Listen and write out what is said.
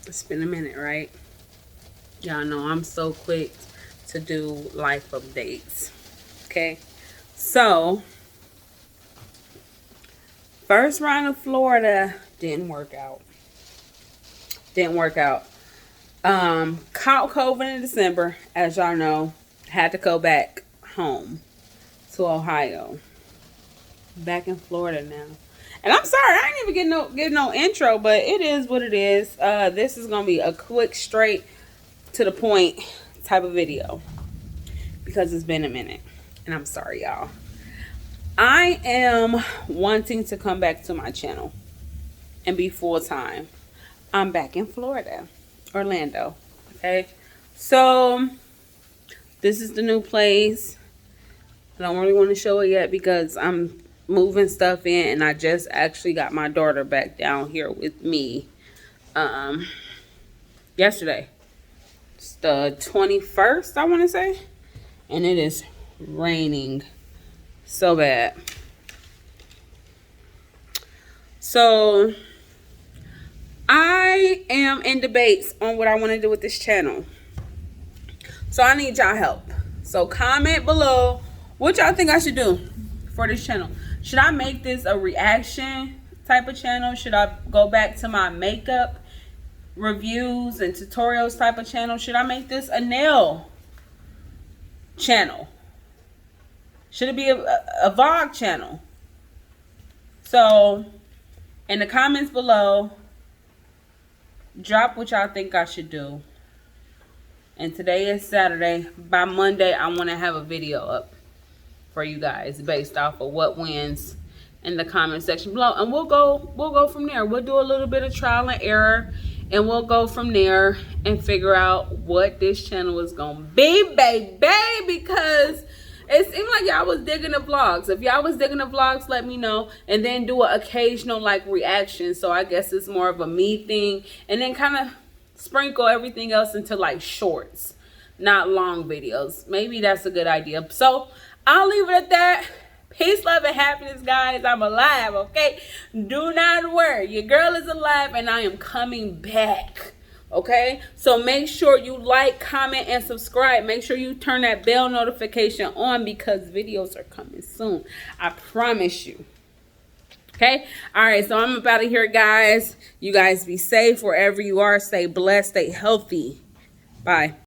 It's been a minute, right? Y'all know I'm so quick to do life updates. Okay, so first round of Florida didn't work out. Caught COVID in December, as y'all know. Had to go back home to Ohio. Back in Florida now. And I'm sorry, I ain't even give no intro, but it is what it is. This is gonna be a quick, straight to the point type of video because it's been a minute. And I'm sorry, y'all. I am wanting to come back to my channel and be full time. I'm back in Florida, Orlando. Okay, so this is the new place. I don't really want to show it yet because I'm moving stuff in, and I just actually got my daughter back down here with me yesterday. It's the 21st, I want to say, and it is raining so bad. So I am in debates on what I want to do with this channel. So I need y'all help. So comment below what y'all think I should do for this channel. Should I make this a reaction type of channel? Should I go back to my makeup reviews and tutorials type of channel? Should I make this a nail channel? Should it be a vlog channel? So in the comments below, drop what y'all think I should do. And today is Saturday. By Monday, I want to have a video up for you guys based off of what wins in the comment section below. And we'll go from there. We'll do a little bit of trial and error, and we'll go from there and figure out what this channel is gonna be, baby, because it seemed like y'all was digging the vlogs. If y'all was digging the vlogs, let me know. And then do an occasional like reaction. So I guess it's more of a me thing. And then kind of sprinkle everything else into like shorts, not long videos. Maybe that's a good idea. So I'll leave it at that. Peace, love, and happiness, guys. I'm alive, okay? Do not worry. Your girl is alive, and I am coming back, okay? So make sure you like, comment, and subscribe. Make sure you turn that bell notification on because videos are coming soon. I promise you. Okay? All right, so I'm about to here, guys. You guys be safe wherever you are. Stay blessed. Stay healthy. Bye.